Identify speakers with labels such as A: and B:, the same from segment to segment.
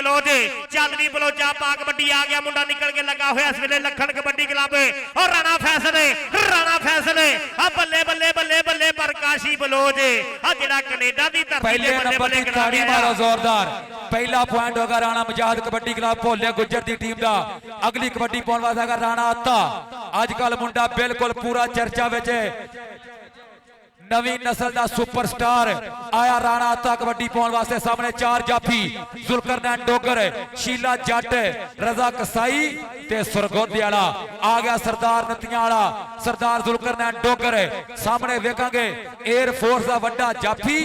A: Bloch चलदी बलोचा पा कबड्डी आ गया मुंडा निकल के लगा हुआ इस वेले लखन कबड्डी क्लब और राणा फैसले आ बल्ले बल्ले बल्ले बल्ले पर काशी बलोच आ जेड़ा कनेडा दी धरती
B: पहले नंबर दी ताड़ी मारो जोरदार पहला पॉइंट होगा राणा मुजाहिद कबड्डी क्लब भोले गुज्जर दी टीम दा अगली कबड्डी पाउण वाला राणा आता अजकल मुंडा बिल्कुल पूरा चर्चा विच नवी नस्ल का सुपरस्टार आया राणा आता कबड्डी पाउण वास्ते सामने चार जाफी जुलकरनैन डोगर शीला जट रजा कसाई ते सुरगोदी वाला आ गया सरदार नतियां वाला सरदार जुलकरनैन डोगर सामने वेखांगे एयरफोर्स का वड्डा जाफी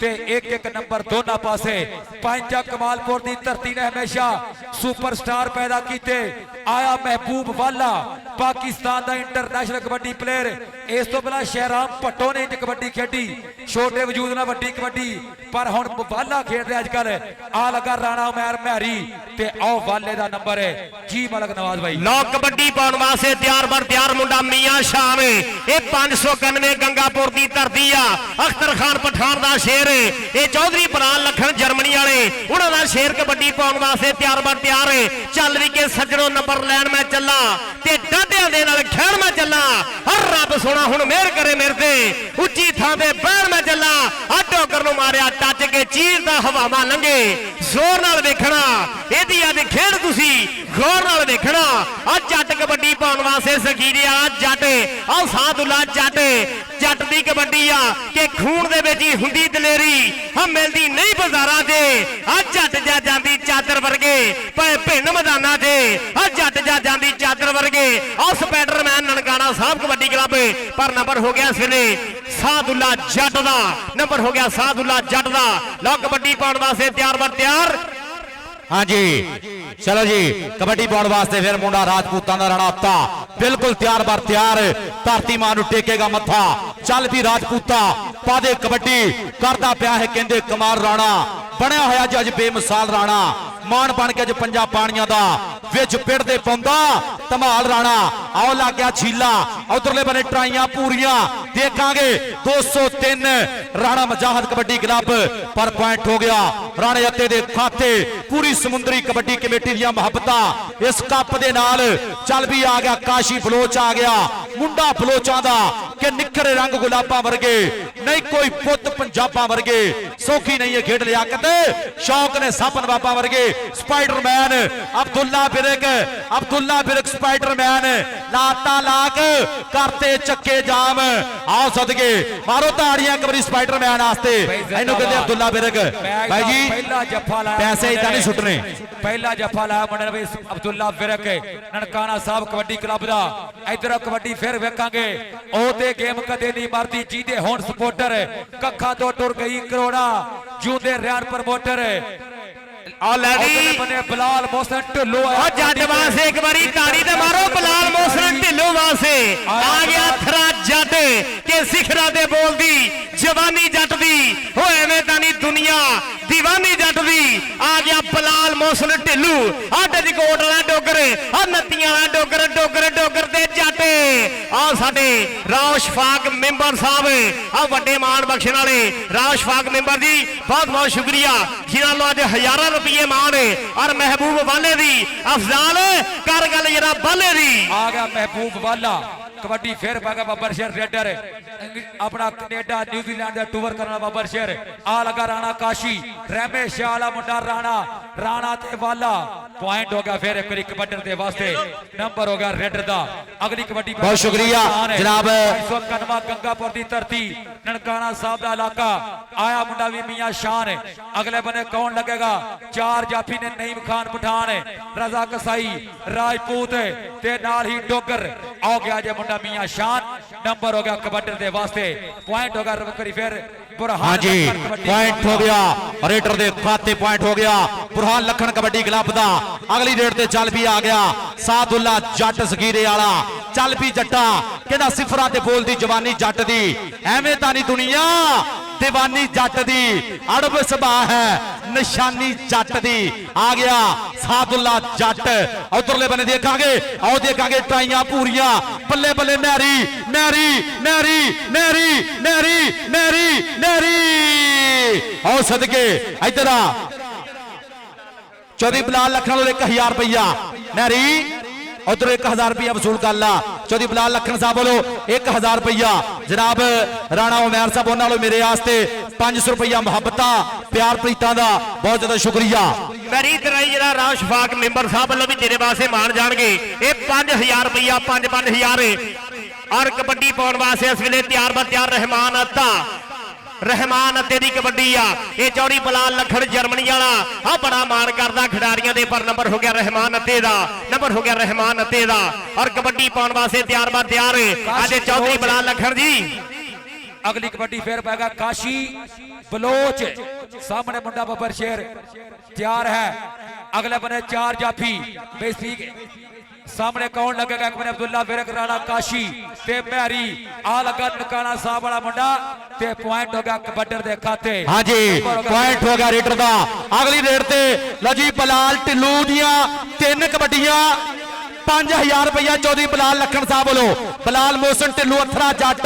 B: ते एक एक नंबर दोनों पासे पंजा कमालपुर की धरती ने हमेशा सुपरस्टार पैदा किए आया महबूब वाला पाकिस्तान का इंटरनेशनल कबड्डी प्लेयर इस तो पहला शहराम भट्टो ने कबड्डी खेडी छोटे वजूद ना वड्डी कबड्डी पर हुण वाला खेड रहा अजकल आ लगा राणा उमैर महरी ते आओ वाले दा नंबर है जी मलक नवाज भाई
A: लो कबड्डी पाउण वास्ते तैयार बर तैयार मुंडा मियां शाह ये 591 गंगापुर की धरती आ अख्तर खान पठान का शेर ये चौधरी बराल लखन जर्मनी वाले उन्होंने शेर कबड्डी पाउण वास्ते तैयार बर तैयार चल भी के सज्जनों नंबर लैन मैं चला ते डाढियां दे नाल खेल मैं चला हर रब सोना हुण मेहर करे मेरे ते उच्ची थां ते बैठ मैं चला आ डोगर नूं मारिया टच के चीर दा हवावा लंघे जोर नाल देखना इहदी अज खेड तुसी गौर नाल देखना आ जट कबड्डी पाउण वास्ते सखीरे आ जट आ सादुल्ला जट जट दी कबड्डी आ कि खून दे विच ही हुंदी दलेरी आ मिलदी नहीं बाजारां ते आ जट जा जांदी चादर वर्गे पे भिन्न मैदानां ते आ जट जा जांदी चादर वर्गे आ स्पाइडरमैन ननकाना साहब कबड्डी क्लब पर नंबर हो गया इस वेले सादुल्ला जट दा नंबर हो गया सादुल्ला जट दा लो कबड्डी पाउण वास्ते तैयार बर तैयार
C: हाँ जी चलो जी कबड्डी पाउण वास्ते फिर मुंडा राजपूतां दा राणा आता बिल्कुल तैयार बर तैयार धरती मां नूं टेकेगा मत्था चल भी राजपूता पादे कबड्डी करदा पिया है कहंदे कमाल राणा बनया होया जज बेमिसाल राणा मान बन के अज पंजा पानियां दा विच पिड़दे पौंदा धमाल राणा आओ लग गया छीला उधरले बने ट्राइयां पूरियां देखांगे 203 राणा मुजाहिद कबड्डी क्लब पर पॉइंट हो गया राणे अत्ते दे खाते पूरी समुद्री कबड्डी कमेटी दी मुहब्बतां इस कप दे नाल चल भी आ गया काशी बलोच आ गया मुंडा बलोचां दा कि निखरे रंग गुलाबां वर्गे नहीं कोई पुत पंजाबां वर्गे सौखी नहीं है खेड लियाकत शौक ने सपन बाबा वर्गे स्पाइडरमैन अब्दुल्ला बिरक स्पाइडरमैन लाता लाक करते चक्के जाम आओ सदके मारो ताड़ियां एक बारी स्पाइडरमैन वास्ते इहनूं कहंदे अब्दुल्ला बिरक भाई जी
B: पहला जफा लाया
C: पैसे इदां नहीं सुटने
B: पहला जफा लाया मुंडे ने अब्दुल्ला बिरक ननकाना साहब कबड्डी क्लब दा इधर कबड्डी फिर वेखांगे ओ ते गेम कदे नहीं मरदी जीदे होण सपोर्टर कखा तो टुर गई करोड़ा जूदे रैन प्रमोटर बिलाल मोहसिन ढिल्लो
A: जट वास्ते एक बारी ताड़ी ते मारो बिलाल मोहसिन ढिल्लो वास्ते आ गया थरा जट के सिखरा दे बोलदी जवानी जट दी हो एवें तां नहीं दुनिया दीवानी जट दी आ गया बिलाल मोहसिन ढिल्लू आ डजकोट वाला डोगर आ नत्तियां वाला डोगर डोगर डोगर ते जट आ साडे राव शफाक मेंबर साहब आ वड्डे मान बख्शण वाले राव शफाक मेंबर जी बहुत बहुत शुक्रिया जिन्हां नूं अज हजारां रुपये मान और महबूब वाले दी अफजाल कर गल जरा वाले दी
B: आ गया महबूब वाला कबड्डी फिर पागा बब्बर शेर रेडर अपना कनेडा न्यूजीलैंड का टूर करना बब्बर शेर आ लगा राणा काशी रमेश शाह वाला मुंडा राणा ते वाला पॉइंट हो गया फिर एक बार कबड्डी दे वास्ते नंबर हो गया रेडर दा अगली कबड्डी
C: बहुत शुक्रिया जनाब
B: कनवा गंगापुर की धरती ननकाना साहब का इलाका आया मुंडा भी मियां शान अगले बने कौन लगेगा चार जाफी ने नईम खान पठान रजा कसाई राजपूत ते नाल ही डोगर आ गया जे मुंडा मियां शान नंबर हो गया कबड्डी दे वास्ते पॉइंट हो गया फिर
C: हाँ जी पॉइंट हो गया रेडर दे खाते पॉइंट हो गया बुरहान लखन कबड्डी क्लब दा अगली रेड ते चल भी आ गया सादुल्ला जट सगीरे वाला चल भी जट्टा कहना सिफरा ते बोलदी जवानी जट दी एवें तां नहीं दुनिया दीवानी जट दी अड़ब सबा है निशानी जट दी आ गया सादुल्ला जट उधरले बने देखांगे आओ देखांगे टाइयां पूरियां बल्ले बल्ले नहरी नहरी नहरी नहरी नहरी नहरी नहरी आओ सदके इधर आ चौधरी बिलाल लखन वालों 1000 रुपया नहरी उधर 1000 रुपया वसूल कर ला चौधरी बिलाल लखन साहब वालों 1000 रुपया जनाब राणा उमैर साहब उन्होंने वालों मेरे वास्ते 500 रुपया मुहब्बत प्यार प्रीतां दा बहुत ज्यादा शुक्रिया
A: मेरी तरह जरा राव शफाक मेंबर साहब वालों भी तेरे वास्ते मान जाएंगे ये 5000 रुपया 5-5000 और कबड्डी पाने वास्ते इस वेले तैयार बर तैयार रहमान अत्ते दी कबड्डी आ ये चौधरी बिलाल लखन जर्मनी वाला आ बड़ा मान करदा खिडारियां दे पर नंबर हो गया रहमान अत्ते दा और कबड्डी पाने वास्ते तैयार बर तैयार आज चौधरी बिलाल लखन जी
B: अगली कबड्डी फिर पैगा काशी बलोच सामने मुंडा बब्बर शेर तैयार है अगले बने 4 जाफी बेसी सामने कौन लगेगा एक बने अब्दुल्ला विरक राणा काशी ते मैरी आ लगा नकाना साहब वाला मुंडा ते पॉइंट हो गया कबड्डर दे खाते
C: हाँ जी पॉइंट हो गया रेडर दा अगली रेड ते लजी बिलाल ढिल्लू दियां 3 कबड्डियां 5000 रुपया चौधरी बिलाल लखन साहब वालों बिलाल मोहसन ढिल्लू अथरा जट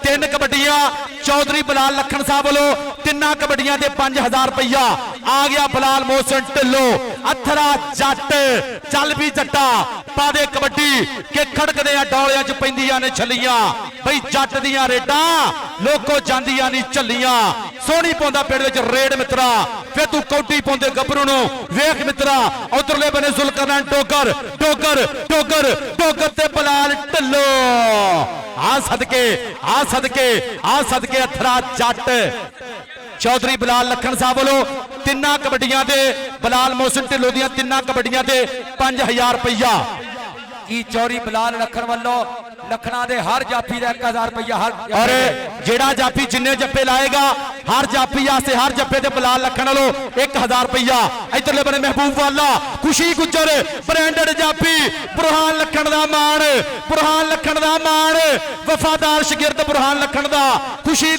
C: 3 कबड्डियां चौधरी बिलाल लखन साहब वालों 3 कबड्डियां दे 5000 रुपया आ गया बिलाल मोहसन ढिल्लो अथरा जट चल भी जट्टा पा दे कबड्डी के खड़कदे डोलियां च पैंदियां ने छलियां बई जट दियां रेडां लोको जांदियां नी झल्लियां सोहनी पौंदा पिंड विच रेड मित्रा फिर तू कौडी पौंदे गबरू नूं वेख मित्रा उधरले बने जुलकरनैन टोकर ते बिलाल ढिल्लो आ सदके अथरा जट चौधरी बिलाल लखन साहब वालों 3 कबड्डियां दे बिलाल मोहसन ढिल्लो दियां 3 कबड्डियां दे 5000 रुपया
B: की चौधरी बिलाल लखन वालों लखना दे हर जाफी का 1000 रुपया हर
C: और जेड़ा जाफी जिन्ने जप्पे लाएगा हर जाफी आस्ते हर जप्पे ते बिलाल लखन वालों 1000 रुपया इधरले बने महबूब वाला खुशी गुजर ब्रांडेड जाफी बुरहान लखन दा मान वफादार शगिर्द बुरहान लखन दा खुशी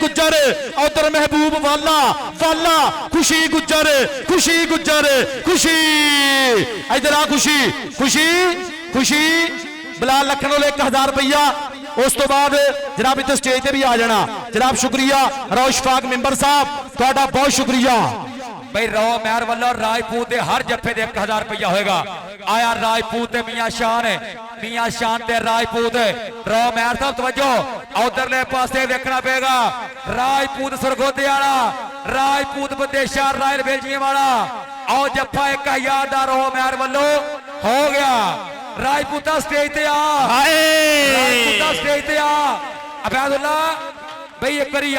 C: गुजर उधर महबूब वाला खुशी गुजर इधर आ खुशी बिलाल लखन वाले 1000 रुपया उस तो बाद जनाब इतने स्टेज पे भी आ जाना जनाब शुक्रिया राव शफाक मेंबर साहब तुहाडा बहुत शुक्रिया
B: भाई राव महर वालों राजपूत दे हर जफे दे 1000 रुपया होएगा आया राजपूत ते मियां शान ते राजपूत राव महर साहब तवज्जो उधरले पासे देखना पेगा राजपूत सरगोदे वाला राजपूत बदेशा रायल बेलजियम वाला आओ जफा 1000 दा राव महर वालों हो गया राजपूता स्टेज ते आ अबैदुल्ला भाई एक करी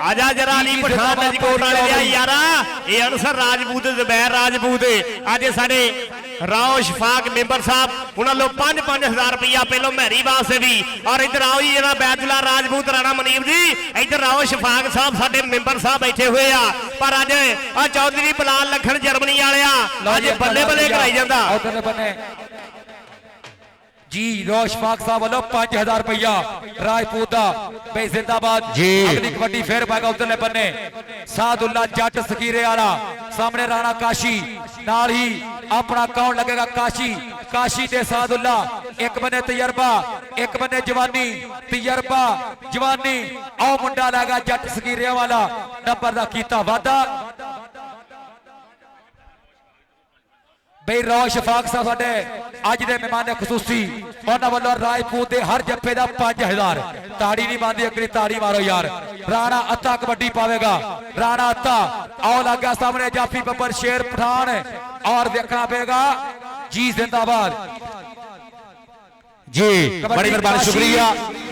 A: आजा जरा अली पठान नजकोट वाले यारा ये अनसर राजपूत जुबैर राजपूत आज साडे राव शफाक मेंबर साहब उन्होंने 5-5000 रुपया पहलो मैरी वास्ते भी और इधर आओ जी जरा बैदुल्ला राजपूत राणा मनीब जी इधर राव शफाक साहब साडे मेंबर साहब बैठे हुए आ पर अज चौधरी बिलाल लखन जर्मनी वाले अज बल्ले कराई जांदा
B: जी राव शफाक साहब वालों 5000 रुपया राजपूत दा भाई जिंदाबाद अगली कबड्डी फिर पाएगा उधरले बन्ने सादुल्ला जट सकीरे वाला सामने राणा काशी नाल ही अपना कौन लगेगा काशी ते सादुल्ला एक बने तजर्बा एक बने जवानी तजर्बा जवानी आओ मुंडा लगा जट सकीरे वाला नंबर दा कीता वादा भाई राव शफाक साहब साडे अज दे मेहमान खसूसी उन्होंने वालों राजपूत दे हर जफे का 5000 ताड़ी नहीं मानती अगली ताड़ी मारो यार राणा अत्ता कबड्डी पावेगा राणा अत्ता आओ लगा सामने जाफी बब्बर शेर पठान और देखना पेगा जी जिंदाबाद
C: जी बड़ी मेहरबानी शुक्रिया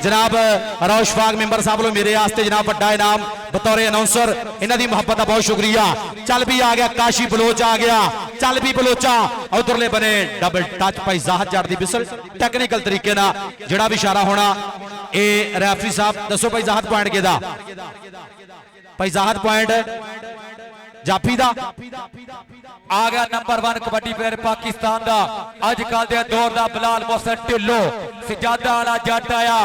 C: जनाब राव शफाक मेंबर साहब लो मेरे वास्ते जनाब बड़ा इनाम बतौर अनाउंसर इन्हां दी मुहब्बत का बहुत शुक्रिया चल भी आ गया काशी बलोच आ गया चल भी बलोचा उधरले बने डबल टच भाई जाहद जट दी बिसल टेक्निकल तरीके ना जड़ा भी इशारा होना ए रेफरी साहब दसो भाई जाहद पॉइंट केदा भाई जाहद पॉइंट जाफी दा
B: आ गया नंबर 1 कबड्डी प्लेयर पाकिस्तान दा अजकल दे दौर दा बिलाल मोहसन ढिल्लो सजादा वाला जट आया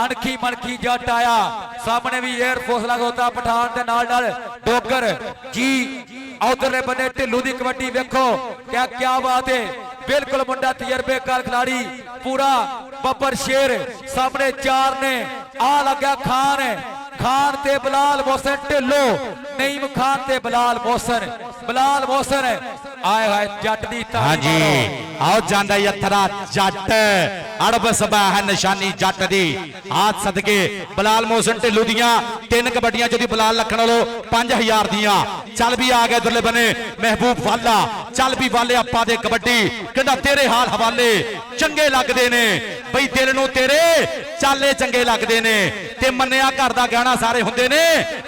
B: अनखी मनखी जट आया सामने भी एयरफोर्स लगा होता पठान दे नाल डोगर जी उधरले बने ढिल्लू दी कबड्डी देखो क्या बात है बिल्कुल मुंडा तजर्बेकार खिलाड़ी पूरा बब्बर शेर सामने 4 ने आ लगा खान ते बिलाल मोहसन ढिल्लो नईम खान ते बिलाल मोहसन ਬਲਾਲ ਮੋਹਸਨ ਆਏ ਹਾਏ ਜੱਟ ਦੀ ਤਾੜੀ
C: ਹਾਂਜੀ ਆਓ ਜਾਂਦਾ ਯਥਰਾ ਜੱਟ ਅੜਬ ਸਭਾ ਹੈ ਨਿਸ਼ਾਨੀ ਜੱਟ ਦੀ ਹਾਥ ਸਦਕੇ ਬਲਾਲ ਮੋਹਸਨ ਢਿੱਲੂ ਦੀਆਂ 3 ਕਬੱਡੀਆਂ ਚੋਂ ਦੀ ਬਲਾਲ ਲੱਖਣ ਵੱਲੋਂ 5000 ਦੀਆਂ ਚੱਲ ਵੀ ਆ ਗਿਆ ਦੁਰਲੇ ਬਨੇ ਮਹਿਬੂਬ ਵਾਲਾ ਚੱਲ ਵੀ ਵਾਲੇ ਆਪਾਂ ਦੇ ਕਬੱਡੀ ਕਹਿੰਦਾ ਤੇਰੇ ਹਾਲ ਹਵਾਲੇ ਚੰਗੇ ਲੱਗਦੇ ਨੇ ਬਈ ਦਿਲ ਨੂੰ ਤੇਰੇ ਚਾਲੇ ਚੰਗੇ ਲੱਗਦੇ ਨੇ ਤੇ ਮੰਨਿਆ ਘਰ ਦਾ ਗਹਿਣਾ ਸਾਰੇ ਹੁੰਦੇ ਨੇ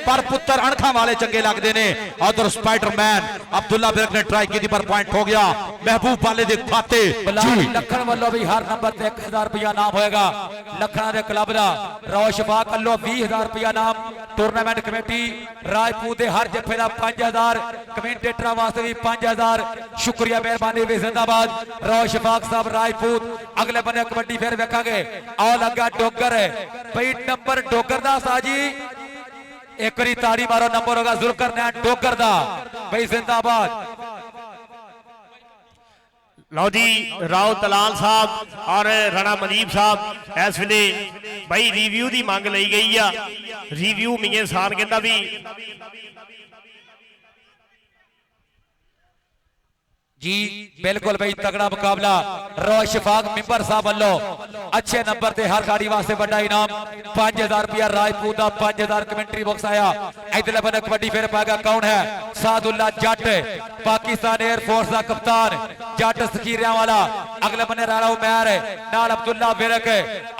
C: ਪਰ ਪੁੱਤਰ ਅਣਖਾਂ ਵਾਲੇ ਚੰਗੇ ਲੱਗਦੇ ਨੇ ਉਧਰ ਸਪਾਈਡਰਮੈਨ ਅਬਦੁੱਲਾ ਬਿਰਕ ਨੇ ਟਰਾਈ ਕੀਤੀ ਪਰ ਪੁਆਇੰਟ ਹੋ ਗਿਆ ਮਹਿਬੂਬ ਵਾਲੇ ਦੇ ਖਾਤੇ
B: ਬਲਾਲ ਲੱਖਣ ਵੱਲੋਂ ਵੀ ਹਰ ਨੰਬਰ ਤੇ 1000 ਰੁਪਇਆ ਨਾਮ ਹੋਏਗਾ ਲੱਖਣਾ ਦੇ ਕਲੱਬ ਦਾ ਰੌਸ਼ਫਾਕ ਵੱਲੋਂ 20000 ਰੁਪਇਆ ਨਾਮ ਟੂਰਨਾਮੈਂਟ ਕਮੇਟੀ ਰਾਜਪੂਤ ਦੇ ਹਰ ਜੱਫੇ ਦਾ 5000 ਕਮੈਂਟੇਟਰਾਂ ਵਾਸਤੇ ਵੀ 5000 ਸ਼ੁਕਰੀਆ ਮਿਹਰਬਾਨੀ ਵੀ ਜ਼ਿੰਦਾਬਾਦ ਰੌਸ਼ਫਾਕ ਸਾਹਿਬ ਰਾਜਪੂਤ ਅਗਲੇ ਬੰਨੇ ਕਬੱਡੀ ਫੇਰ ਵੇਖਾਂਗੇ ਆਓ ਲੱਗਾ ਡੋਗਰ ਬਈ ਨੰਬਰ ਡੋਗਰ ਦਾ ਸਾਜੀ ਇੱਕ ਵਾਰੀ ਤਾੜੀ ਮਾਰੋ ਨੰਬਰ ਹੋਗਾ ਜ਼ੁਲਕਰ ਨੇ ਡੋਗਰ ਦਾ ਬਈ ਜ਼ਿੰਦਾਬਾਦ
A: ਲਓ ਜੀ ਰਾਓ ਤਲਾਲ ਸਾਹਿਬ ਔਰ ਰਾਣਾ ਮਦੀਪ ਸਾਹਿਬ ਇਸ ਵੇਲੇ ਬਾਈ ਰਿਵਿਊ ਦੀ ਮੰਗ ਲਈ ਗਈ ਆ ਰਿਵਿਊ ਮੀਆਂ ਸਾਨ ਕਹਿੰਦਾ ਵੀ
B: जी बिल्कुल भाई तगड़ा मुकाबला रोशफाक मिंबर साहब वालों अच्छे नंबर से हर गाड़ी वास्ते बड़ा इनाम 5000 रुपया राजपूत का 5000 कमेंट्री बॉक्स आया इधर बने कबड्डी फिर पाएगा कौन है सादुल्ला जट पाकिस्तान एयरफोर्स का कप्तान जट सकीरिया वाला अगले बने राणा उमैर नाल अब्दुल्ला विरक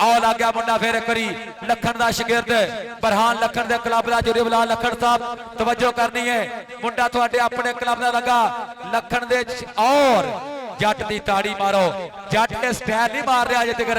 B: आओ ला गया मुंडा फिर करी लखन का शागिर्द बरहान लखन के क्लब का जुड़े बलाल लखन साहब तवज्जो करनी है मुंडा थोड़े अपने क्लब का लगा लखन दे और जट की ताड़ी मारो जट ने स्टाइल नहीं मार रहा अजे तक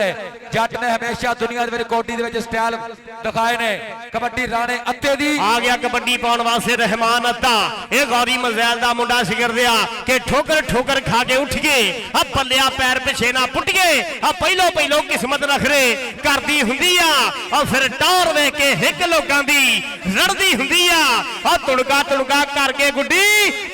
B: जट ने हमेशा दुनिया के कोटी के स्टाइल दिखाए ने कबड्डी राणे अत्ते दी
A: आ गया कबड्डी पाउण वास्ते रहमान अत्ता ये गौरी मजैल दा मुंडा सिगरदिया के ठोकर ठोकर खा के उठ गए अब पल्लिया पैर पिछे ना पुट गए अब पहलो पहलो किस्मत नखरे करदी हुंदी आ और फिर टौर वेख के हिक लोकां दी रड़दी हुंदी आ और तुड़का करके गुड्डी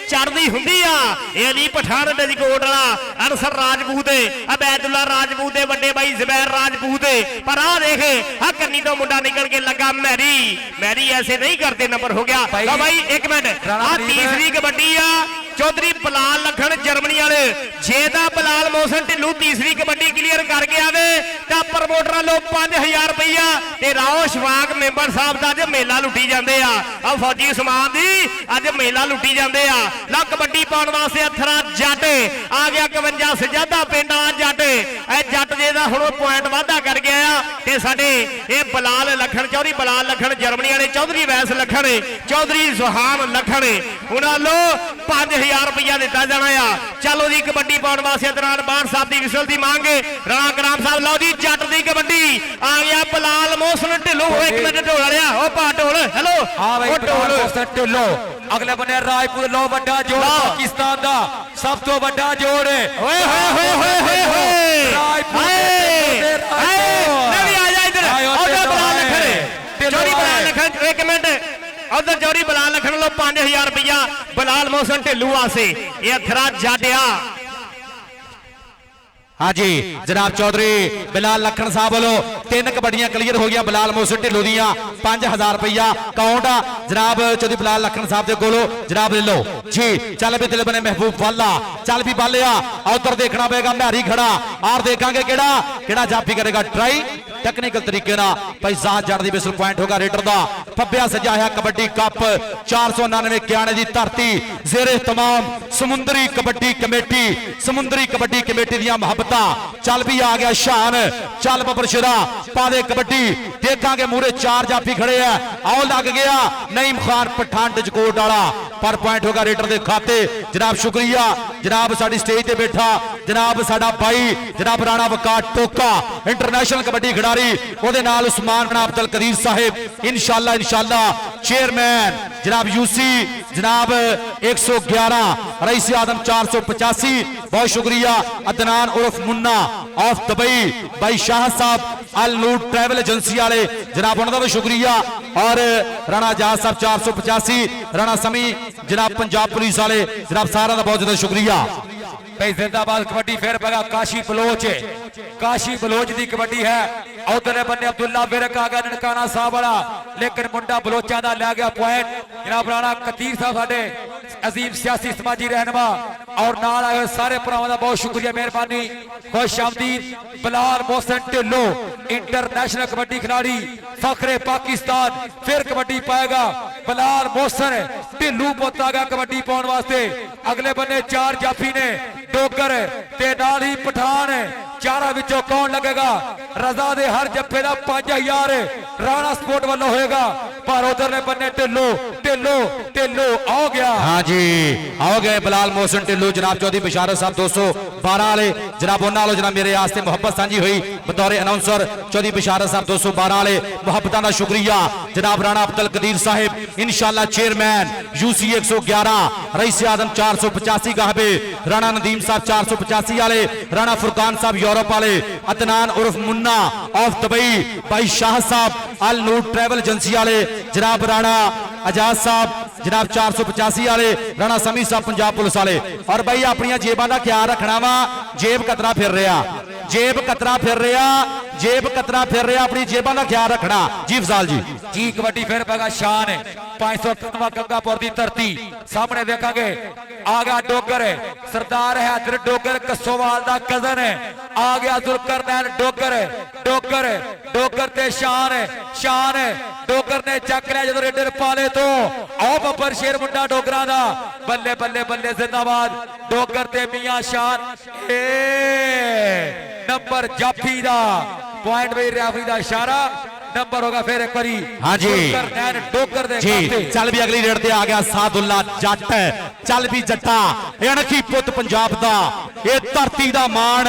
A: चढ़दी हुंदी आ ये नहीं पठान डजकोट वाला अनसर राजपूत अबैदुल्ला राजपूत वड्डे भाई जुबैर राजपूत पर आ देखे आ कन्नी तो मुंडा निकल के लगा मैरी ऐसे नहीं करते नंबर हो गया तो भाई एक मिनट आ तीसरी कबड्डी आ चौधरी बलाल लखन जर्मनी वाले जेदा बलाल मोहसन ढिल्लू तीसरी कबड्डी क्लीयर करके आवे तो प्रमोटर लो 5000 रुपया ते राओ शफाक मेंबर साहब का अज मेला लुटी जाते आ फौजी समान दी अज मेला लुटी जाते आ ला कबड्डी पाउण वास्ते अथरा जट आ गया 51 सजादा पिंड वाला जट जट जेदा हुण पॉइंट वाधा कर गया ते साडे ये बलाल लखन चौधरी बलाल लखन जर्मनी वाले चौधरी वैस लखन चौधरी सुहान लखन उन्हां लो 5000 रुपया दिता जाना आ चलो जी कबड्डी पाउण वास्ते दौरान बाण साहब की विसल की मांग राणा कराम साहब लो जी जट की कबड्डी आ गया बलाल मोहसन ढिल्लो एक मिनट ढोल लिया ओ पा ढोल हेलो
B: हां भाई बलाल मोहसन ढिल्लो अगले बने राजपूत लो बड़ा जोड़ पाकिस्तान दा सब तो बड़ा जोड़
A: ओए होए होए होए होए
B: राजपूत
A: नवी आ जा इधर उधर बलाल लखन चोरी बलाल लखन एक मिनट उधर चौरी बलाल लखन लो 5000 रुपया बलाल मोहसन ढिल्लू वास्ते ये अथरा जाटिया
C: हाँ जी जनाब चौधरी बिलाल लखन साहब वालों 3 कबड्डियां क्लीयर हो गया बलाल मोहसन ढिल्लो दियां 5000 रुपया काउंट जनाब चौधरी बिलाल लखन साहब के कोलो जनाब ले लो जी चल भी दिल बने महबूब वाला चल भी बालिया उधर देखना पड़ेगा मैरी खड़ा और देखांगे केड़ा जाफी करेगा ट्राई टेक्निकल तरीके ना भाई साथ जड़ दी बिसल पॉइंट होगा रेडर दा फब्बिया सजाया कबड्डी कप 499 क्याने दी धरती जेरे तमाम समुंदरी कबड्डी कमेटी दियां मोहब्बत चल भी आ गया शान चल बबर शिरा पादे कबड्डी देखांगे मूरे 4 जाफी खड़े हैं आओ लग गया नईम खान पठान डजकोट वाला पर पॉइंट होगा रेडर दे खाते जनाब शुक्रिया जनाब साडी स्टेज ते बैठा जनाब साडा भाई जनाब राणा वकार टोका इंटरनेशनल कबड्डी खिडारी ओदे नाल उस्मान बिन अब्दुल कदीर साहिब इंशाअल्लाह चेयरमैन जनाब यूसी जनाब 111 रईस आदम 485 बहुत शुक्रिया अदनान उर्फ मुन्ना ऑफ दुबई भाई शाह साहब अल नूर ट्रैवल एजेंसी वाले जनाब उन्होंने भी शुक्रिया और राणा जहाज साहब 485 राणा समी जनाब पंजाब पुलिस वाले जनाब सारा का बहुत ज्यादा शुक्रिया
B: भाई जिंदाबाद कबड्डी फिर पगा काशी बलोच की कबड्डी है उधर बन्ने अब्दुल्ला विरक आ गया ननकाना साहब वाला लेकिन मुंडा बलोचा का लै गया पॉइंट जनाब राणा कतीर साहब साडे अजीम सियासी समाजी रहनुमा और नाल आए सारे भरावां दा बहुत शुक्रिया मेहरबानी। खुश आमदीद बिलाल मोहसिन ढिल्लो इंटरनेशनल कबड्डी खिलाड़ी फखरे पाकिस्तान। फिर कबड्डी पाएगा बिलाल मोहसिन ढिल्लू पुत आ गया कबड्डी पाने वास्ते। अगले बन्ने 4 जाफी ने डोगर ते नाल ही पठान। चारा विचों कौन लगेगा? रजा दे हर जफ्फे का 5000 राणा स्पोर्ट वालों होएगा, पर उधरले बन्ने ढिल्लो ढिल्लो ढिल्लो आ गया।
C: हाँ जी आओ गए बिलाल मोहसिन ढिल्लो जनाब चौधरी बशारत साहब 212 वाले जनाब उन्होंने वालों जनाब मेरे आस्ते मुहब्बत साझी हुई बतौर अनाउंसर चौधरी बशारत साहब 212 वाले मुहब्बत का शुक्रिया। जनाब राणा अब्दुल कदीर साहिब इंशाल्लाह चेयरमैन UC 111 रईस आदम 485 गाहबे राणा नदीम साहब 485 वाले राणा फुरकान साहब यूरोप वाले अदनान उर्फ मुन्ना ऑफ दुबई भाई शाह साहब अल नूर ट्रैवल एजेंसी वाले जनाब राणा आजाद साहब जनाब 485 वाले राणा समी साहब पंजाब पुलिस वाले। और भाई अपन जेबा का ख्याल रखना वा, जेब कतरा फिर रहा, जेब कतरा फिर रहा, जेब कतरा फिर रहा, अपनी जेबा का ख्याल रखना जी। फजाल जी
B: कबड्डी फिर पगा शान 503वां गंगापुर की धरती सामने देखांगे। आ गया डोगर सरदार हैदर डोगर कसोवाल का कजन है। आ गया जुल्करनैन डोगर डोगर डोगर ते शान शान डोगर ने चक लिया जो रेडर पाले तो आओ बब्बर शेर मुंडा डोगरा दा। बल्ले बल्ले बल्ले जिंदाबाद डोगर ते मियां शान। नंबर जाफी दा पॉइंट भाई रेफरी दा इशारा नंबर होगा फिर एक बारी।
C: हाँ जी
B: डोगर दे
C: जी चल भी अगली रेड ते आ गया सादुल्ला जट। चल भी जट्टा अणखी पुत पंजाब दा ये धरती दा मान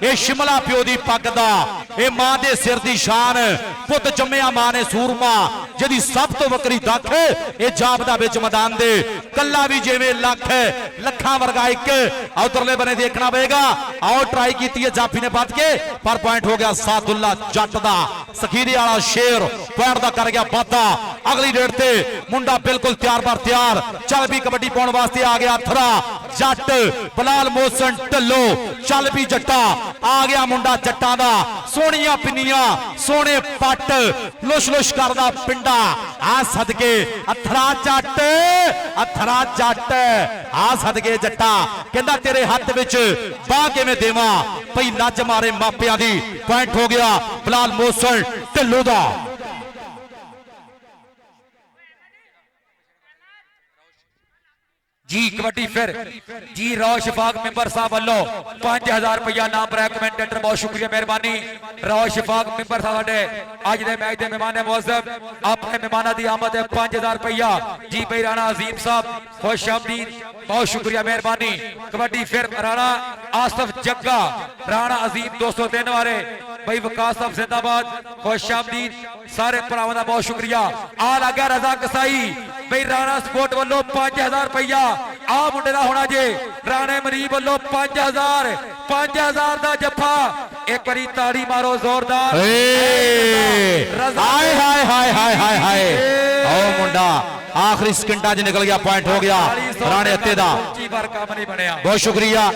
C: ये शिमला प्यो दी पग दा ये मां दे सिर दी शान पुत जम्मिया मां ने सूरमा जिहदी सब तो वकरी दख ये जापदा विच मैदान दे कल्ला भी जिवें लख लखां वर्गा एक। उधरले बने देखना पएगा। आओ ट्राई की है जाफी ने बच के पर पॉइंट हो गया सादुल्ला जट दा। सखीरी वाला शेर पॉइंट दा कर गया वादा। अगली रेड ते मुंडा बिल्कुल तैयार बार तैयार चल भी कबड्डी पाउण वास्ते आ गया थरा जट बिलाल मोहसिन ढिल्लो। चल भी जट्टा आ गया मुंडा जट्टा दा सोहणियां पिन्नियां सोहणे पट लुश लुश करदा पिंडा आ सदके अथरा जट अथरा जट आ सदके जट्टा कहंदा तेरे हाथ विच बाह किवें देवां भई लज मारे मापियां दी। पॉइंट हो गया बिलाल मोहसिन ढिल्लो दा।
B: जी कबड्डी फिर जी रौश फाक मेंबर साहब वालों 5000 रुपया नाम पर कमेंटेटर बहुत शुक्रिया मेहरबानी। रौश फाक मेंबर साहब साडे आज दे मैच दे मेहमान मुअज्जब अपने मेहमानां दी आमद है 5000 रुपया। जी भाई राणा अजीम साहब खुश आमदीद बहुत शुक्रिया मेहरबानी। कबड्डी फिर राणा आसफ जग्गा राणा अजीम 203 वाले भाई विकास साहब जिंदाबाद खुश आमदीद सारे भरावां दा बहुत शुक्रिया। आ लगा रजा कसाई भाई राणा स्पोर्ट वालों 5000 रुपया आ मुंडे दा होना जे राणे मरीब वालों 5000 दा जफा। एक बारी ताड़ी मारो जोरदार।
C: हाय हाय हाय हाय हाय हाय आओ मुंडा आखिरी सेकंडा च निकल गया। पॉइंट हो गया राणे अत्ते दा। बहुत शुक्रिया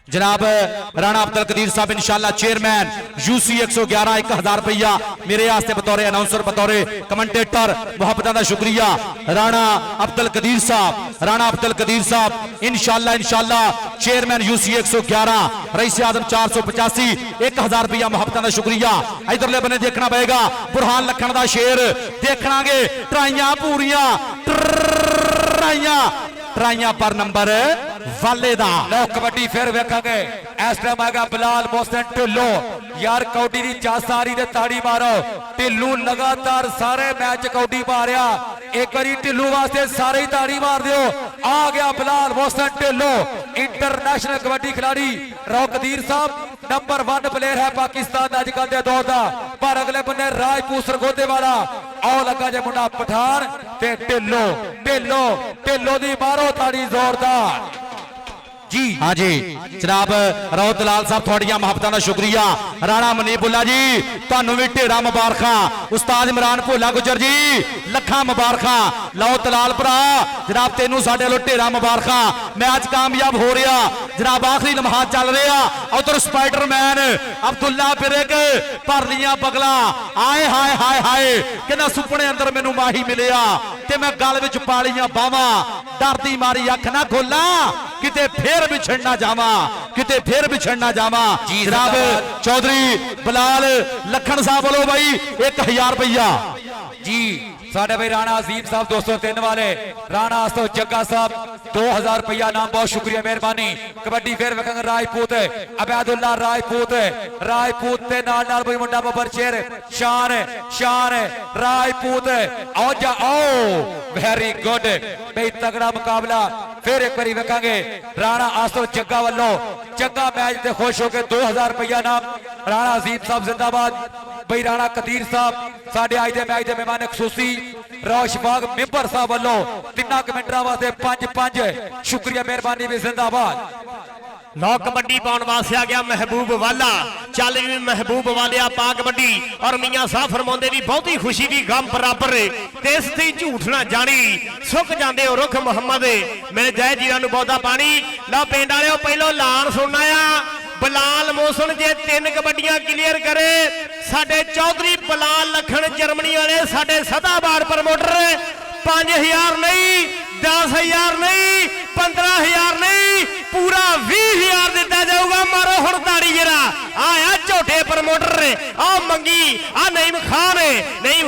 C: जनाब राणा अब्दुल कदीर साहब इंशाल्लाह चेयरमैन UC 111 1000 रुपया मेरे वास्ते बतौर अनाउंसर बतौर कमेंटेटर मुहब्बत का शुक्रिया। राणा अब्दुल कदीर साहब इंशाल्लाह इंशाल्लाह चेयरमैन UC 111 रईस आदम 485 1000 रुपया मुहब्बत का शुक्रिया। इधरले बने देखना पएगा बुरहान लखन का शेर देखणागे ट्राइयां पूरियां ट्राइयां पर नंबर वाले दा।
B: लो कबड्डी फिर वेखांगे इस टाइम आएगा बिलाल मोहसिन ढिल्लो। यार कौडी दी चासारी दे ताड़ी मारो। ढिल्लू लगातार सारे मैच कौडी मारिया एक बारी ढिल्लू वास्ते सारे ही ताड़ी मार दियो। आ गया बिलाल मोहसिन ढिल्लो इंटरनेशनल कबड्डी खिलाड़ी। राव कदीर साहब नंबर 1 प्लेयर है पाकिस्तान अजकल के दौर का। पर अगले बन्ने राजपूत सरगोदे वाला आओ लगा जे मुंडा पठान ते ढिल्लो ढिल्लो ढिल्लो दी मारो ताड़ी जोरदार। जी
C: हाँ जी जनाब राउत लाल साहब थोड़िया मुहब्बत का शुक्रिया। ਰਾਣਾ ਮਨੀਬੁੱਲਾ ਜੀ ਤੁਹਾਨੂੰ ਵੀ ਢੇਰਾ ਮੁਬਾਰਕਾਂ। ਉਸਤਾਦ ਇਮਰਾਨ ਭੋਲਾ ਗੁੱਜਰ ਜੀ ਲੱਖਾਂ ਮੁਬਾਰਕਾਂ। ਲਓ ਤਲਾਲ ਭਰਾ ਜਨਾਬ ਤੈਨੂੰ ਸਾਡੇ ਵੱਲੋਂ ਢੇਰਾ ਮੁਬਾਰਕਾਂ। ਮੈਚ ਕਾਮਯਾਬ ਹੋ ਰਿਹਾ ਜਨਾਬ, ਆਖਰੀ ਲਮਹਾਤ ਚੱਲ ਰਿਹਾ। ਉਧਰ ਸਪਾਈਡਰਮੈਨ ਅਬਦੁੱਲਾ ਬਿਰਕ ਭਰ ਲੀਆਂ ਬਗਲਾ। ਆਏ ਹਾਏ ਹਾਏ ਹਾਏ ਕਿੰਨਾ ਸੁਪਨੇ ਅੰਦਰ ਮੈਨੂੰ ਮਾਹੀ ਮਿਲਿਆ ਤੇ ਮੈਂ ਗਲ ਵਿੱਚ ਪਾ ਲੀਆਂ ਬਾਵਾਂ। ਡਰਦੀ ਮਾਰੀ ਅੱਖ ਨਾ ਖੋਲਾਂ ਕਿਤੇ ਫੇਰ ਵਿਛੜ ਨਾ ਜਾਵਾਂ, ਕਿਤੇ ਫੇਰ ਵਿਛੜ ਨਾ ਜਾਵਾਂ। ਜਨਾਬ ਚੌਧਰੀ ਬਲਾਲ ਲੱਖਣ ਸਾਹਿਬ ਵੱਲੋਂ ਬਾਈ 1000 ਰੁਪਇਆ
B: ਜੀ। ਸਾਡੇ ਭਾਈ ਰਾਣਾ ਅਜ਼ੀਮ ਸਾਹਿਬ 203 ਵਾਲੇ ਰਾਣਾ ਆਸਤੋ ਜੱਗਾ ਸਾਹਿਬ 2000 ਰੁਪਇਆ ਨਾਮ, ਬਹੁਤ ਸ਼ੁਕਰੀਆ ਮਿਹਰਬਾਨੀ। ਕਬੱਡੀ ਫੇਰ ਵੇਖਾਂਗੇ ਰਾਜਪੂਤ ਅਬੈਦੁੱਲਾ ਰਾਜਪੂਤ ਤੇ ਨਾਲ ਬਈ ਮੁੰਡਾ ਬੱਬਰ ਸ਼ੇਰ ਸ਼ਾਨ ਰਾਜਪੂਤ। ਆਓ ਵੈਰੀ ਗੁੱਡ ਬਈ ਤਗੜਾ ਮੁਕਾਬਲਾ ਫੇਰ ਇੱਕ ਵਾਰੀ ਵੇਖਾਂਗੇ। ਰਾਣਾ ਆਸਤੋ ਜੱਗਾ ਵੱਲੋਂ ਚੰਗਾ ਮੈਚ ਤੇ ਖੁਸ਼ ਹੋ ਕੇ 2000 ਰੁਪਇਆ ਨਾਮ। ਰਾਣਾ ਅਜ਼ੀਮ ਸਾਹਿਬ ਜ਼ਿੰਦਾਬਾਦ। ਬਈ ਰਾਣਾ ਕਦੀਰ ਸਾਹਿਬ ਸਾਡੇ ਅੱਜ ਦੇ ਮੈਚ ਦੇ ਮਹਿਮਾਨ ਖਸੂਸੀ ਰੌਸ਼ਬਾਗ ਮੈਂਬਰ ਸਾਹਿਬ ਵੱਲੋਂ 3 ਕਮੈਂਟਰਾਂ ਵਾਸਤੇ 5 ਸ਼ੁਕਰੀਆ ਮਿਹਰਬਾਨੀ ਵੀ ਜ਼ਿੰਦਾਬਾਦ।
A: ਲਓ ਕਬੱਡੀ ਪਾਉਣ ਵਾਸਤੇ ਆ ਗਿਆ ਮਹਿਬੂਬ ਵਾਲਾ। ਚੱਲ ਵੀ ਮਹਿਬੂਬ ਵਾਲਿਆ ਪਾ ਕਬੱਡੀ। ਔਰ ਮੀਆਂ ਸਾਹਿਬ ਫਰਮਾਉਂਦੇ ਵੀ ਬਹੁਤੀ ਖੁਸ਼ੀ ਵੀ ਗਮ ਬਰਾਬਰ ਤੇ ਇਸ ਤੇ ਝੂਠ ਨਾ ਜਾਣੀ, ਸੁੱਕ ਜਾਂਦੇ ਹੋ ਰੁੱਖ ਮੁਹੰਮਦ ਮੇਰੇ ਜੈ ਜੀਰਾਂ ਨੂੰ ਬਹੁਤਾ ਪਾਣੀ। ਲਓ ਪਿੰਡ ਵਾਲਿਓ ਪਹਿਲੋਂ ਐਲਾਨ ਸੁਣਨਾ ਆ। ਬਲਾਲ ਮੋਸਨ ਜੇ 3 ਕਬੱਡੀਆਂ ਕਲੀਅਰ ਕਰੇ ਸਾਡੇ ਚੌਧਰੀ ਬਲਾਲ ਲਖਣ ਜਰਮਨੀ ਵਾਲੇ ਸਾਡੇ ਸਦਾਬਾਰ ਪ੍ਰਮੋਟਰ 5000 ਨਹੀਂ 10000 ਨਹੀਂ 15000 ਨਹੀਂ ਪੂਰਾ 20000 ਦਿੱਤਾ ਜਾਊਗਾ। ਮਾਰੋ ਹੁਣ ਤਾੜੀ ਜਰਾ। ਆਇਆ ਝੋਟੇ ਪ੍ਰਮੋਟਰ ਆ ਮੰਗੀ ਆ ਨਈਮ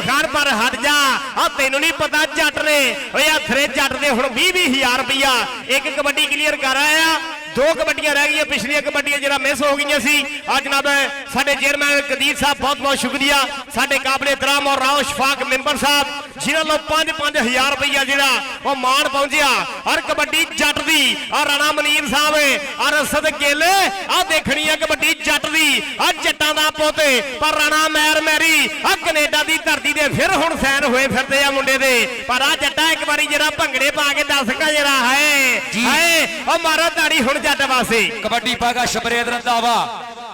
A: ਖਾਨ ਪਰ ਹਟ ਜਾ। ਆ ਤੈਨੂੰ ਨਹੀਂ ਪਤਾ ਜੱਟ ਨੇ ਓਏ ਆ ਥਰੇ ਜੱਟ ਦੇ ਹੁਣ 20,000 ਰੁਪਇਆ। ਇੱਕ ਕਬੱਡੀ ਕਲੀਅਰ ਕਰ ਆਇਆ, 2 ਕਬੱਡੀਆਂ ਰਹਿ ਗਈਆਂ ਪਿਛਲੀਆਂ ਕਬੱਡੀਆਂ ਜਿਹੜਾ ਮਿਸ ਹੋ ਗਈਆਂ ਸੀ। ਅੱਜ ਜਨਾਬ ਸਾਡੇ ਚੇਅਰਮੈਨ ਕਦੀਰ ਸਾਹਿਬ ਬਹੁਤ ਸ਼ੁਕਰੀਆ। ਸਾਡੇ ਕਾਬਲੇ ਇਤਰਾਮ ਔਰ ਰਾਓ ਸ਼ਫਾਕ ਮੈਂਬਰ ਸਾਹਿਬ ਜਿਨ੍ਹਾਂ ਨੂੰ 5-5000 ਰੁਪਇਆ ਜਿਹੜਾ ਉਹ ਮਾਣ ਪਹੁੰਚਿਆ। ਔਰ ਕਬੱਡੀ ਜੱਟ ਦੀ ਆ ਰਾਣਾ ਮਨੀਰ ਸਾਹਿਬ ਔਰ ਅਸਦ ਕੇਲੇ ਆ ਦੇਖਣੀ ਆ ਕਬੱਡੀ ਜੱਟ ਦੀ। ਆ ਜੱਟਾਂ ਦਾ ਪੁੱਤ ਪਰ ਰਾਣਾ ਮੈਰੀ ਆ ਕੈਨੇਡਾ ਦੀ ਧਰਤੀ ਦੇ ਫਿਰ ਹੁਣ ਸੈਨ ਹੋਏ ਫਿਰਦੇ ਆ ਮੁੰਡੇ ਦੇ। ਪਰ ਆ ਜੱਟਾ ਇੱਕ ਵਾਰੀ ਜਿਹੜਾ ਭੰਗੜੇ ਪਾ ਕੇ ਦੱਸ ਕਾ ਜਿਹੜਾ ਹਾਏ ਉਹ ਮਾਰੋ ਤਾੜੀ ਹੁਣ ਜੱਟ ਵਾਸਤੇ।
B: ਕਬੱਡੀ ਪਾਗਾ ਸ਼ਬਰੇਦ ਰੰਧਾਵਾ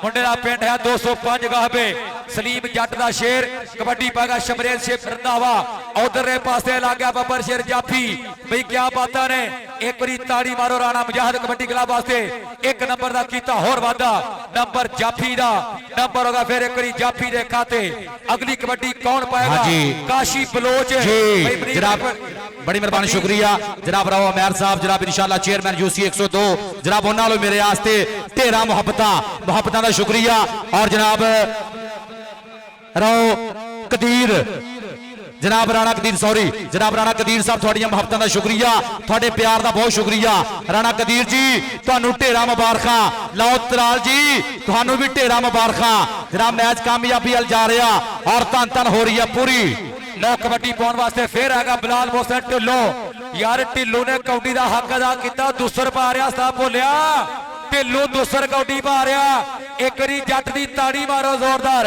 B: ਮੁੰਡੇ ਦਾ ਪਿੰਡ ਹੈ 205 ਗਾਹਬੇ ਸਲੀਮ ਜੱਟ ਦਾ ਸ਼ੇਰ। ਕਬੱਡੀ ਪਾਗਾ ਸ਼ਬਰੇਦ ਸ਼ੇਰ ਰੰਧਾਵਾ। ਉਧਰਲੇ ਪਾਸੇ ਲੱਗ ਗਿਆ ਬੱਬਰ ਸ਼ੇਰ ਜਾਫੀ। ਬਈ ਕਿਆ ਬਾਤਾਂ ਨੇ। ਇੱਕ ਵਾਰੀ ਤਾੜੀ ਮਾਰੋ ਰਾਣਾ ਮੁਜਾਹਦ ਕਬੱਡੀ ਕਲੱਬ ਵਾਸਤੇ। 1 ਨੰਬਰ ਦਾ ਕੀਤਾ ਹੋਰ ਵਾਧਾ ਨੰਬਰ ਜਾਫੀ ਦਾ ਨੰਬਰ ਹੋਗਾ ਫਿਰ ਇੱਕ ਵਾਰੀ ਜਾਫੀ ਦੇ ਖਾਤੇ। ਅਗਲੀ ਕਬੱਡੀ ਕੌਣ ਪਾਏਗਾ? ਕਾਸ਼ੀ ਬਲੋਚ
C: ਜੀ ਜਨਾਬ बड़ी मेहरबानी शुक्रिया जनाब राव अमैर साहब जनाब इंशाअल्लाह चेयरमैन यूसी 102 जनाब उन्होंने मेरे वास्ते 13 मुहब्बत का शुक्रिया। और जनाब राव कदीर जनाब राणा कदीर जनाब राणा कदीर साहब थोड़िया मुहब्बत का शुक्रिया, थोड़े प्यार का बहुत शुक्रिया। राणा कदीर जी तुहानू ढेरा मुबारकां। लाओ तलाल जी तुहानू भी ढेरा मुबारकां। जनाब मैच कामयाबी अल जा रहा और धन हो रही है पूरी।
B: लो कबड्डी पाने वास्ते फिर आएगा बिलाल मोहसन ढिल्लो। यार ढिल्लो ने कौडी का हक अदा किया। दूसर पा रहा साहब बोलिया ढिल्लो दूसर कौडी पा रहा। एक बारी जट की ताड़ी मारो जोरदार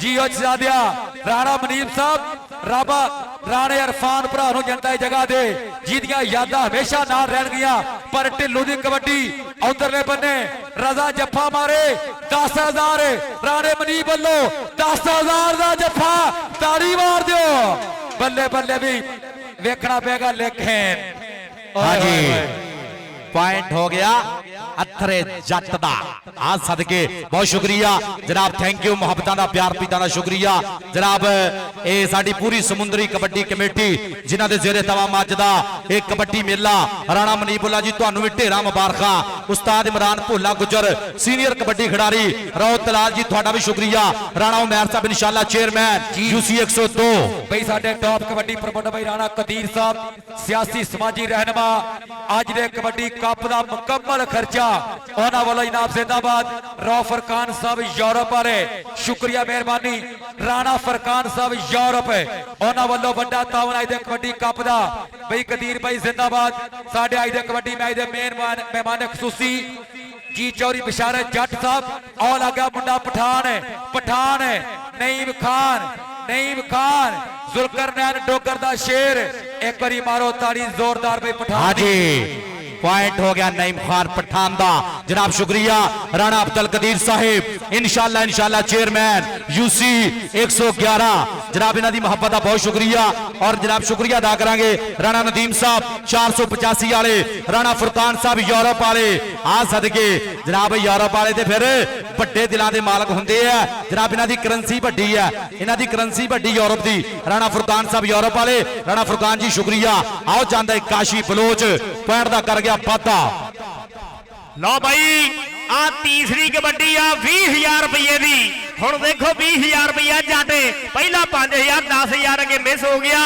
B: जी दिया। राणा मनीब साहब राबा राणे इरफान भरा जनता की जगह दे जिहदियां यादां हमेशा नाल रहणगियां। पर ढिल्लो की कबड्डी उधरले बन्ने रजा जफ्फा मारे 10,000 राणे मनीब वालों 10,000 का जफ्फा ताड़ी मार दो। बल्ले बल्ले भी वेखना पेगा लेकिन
C: हाँ जी पॉइंट हो गया अथरे जट दा। आज सदके बहुत शुक्रिया जनाब थैंक यू मुहब्बत का प्यार पीता का शुक्रिया जनाब। ये साडी पूरी समुद्री कबड्डी कमेटी जिन्हां दे जेरे तवा मजदा एक कबड्डी मेला। राणा मनीबुल्ला जी तुहानू भी ढेरा मुबारकां। उस्ताद इमरान भोला गुजर सीनियर कबड्डी खिडारी राव तलाल जी तुहाडा भी शुक्रिया। राणा उमैर साहब इंशाअल्लाह चेयरमैन यूसी 102
B: भाई साडे टॉप कबड्डी प्रमोटर भाई राणा कदीर साहब सियासी समाजी रहनुमा। अज दे कबड्डी कप का मुकम्मल खर्चा उन्होंने वालों इनाम जिंदाबाद। राव फरकान साहब यूरोप वाले शुक्रिया मेहरबानी। राणा फरकान साहब यूरोप उन्होंने वालों बड़ा तावन आज दे कबड्डी कप का भाई कदीर भाई जिंदाबाद। साडे आज दे कबड्डी मैच दे मेहमान खसूसी जी चौरी बिशारत जट साहब और आ गया मुंडा पठान नईम खान जुल्करनैन डोगर दा शेर। एक बारी मारो ताड़ी जोरदार भाई पठान।
C: पॉइंट हो गया नईम खान पठान दा जनाब शुक्रिया राणा अब्दुल कदीर साहिब इंशाल्लाह चेयरमैन यूसी 111 जनाब इन्हां दी मोहब्बत दा बहुत शुक्रिया और जनाब शुक्रिया अदा करांगे राणा नदीम साहब 485 वाले राणा फुरकान साहब यूरोप वाले आ सदके जनाब यूरोप वाले ते फिर ਵੱਡੇ ਦਿਲਾਂ ਦੇ ਮਾਲਕ ਹੁੰਦੇ ਆ ਜਨਾਬ ਇਹਨਾਂ ਦੀ ਕਰੰਸੀ ਵੱਡੀ ਹੈ ਇਹਨਾਂ ਦੀ ਕਰੰਸੀ ਵੱਡੀ ਯੂਰਪ ਦੀ ਰਾਣਾ ਫੁਰਕਾਨ ਸਾਹਿਬ ਯੂਰਪ ਵਾਲੇ ਰਾਣਾ ਫੁਰਕਾਨ ਜੀ ਸ਼ੁਕਰੀਆ ਆਓ ਜਾਂਦਾ ਹੈ ਕਾਸ਼ੀ ਬਲੋਚ ਪੁਆਇੰਟ ਦਾ ਕਰ ਗਿਆ ਵਾਧਾ
A: ਲਓ ਬਾਈ ਆ ਤੀਸਰੀ ਕਬੱਡੀ ਆ 20000 ਰੁਪਏ ਦੀ ਹੁਣ ਦੇਖੋ 20000 ਰੁਪਇਆ ਜੱਟ ਪਹਿਲਾਂ 5000 10000 ਅੱਗੇ ਮਿਸ ਹੋ ਗਿਆ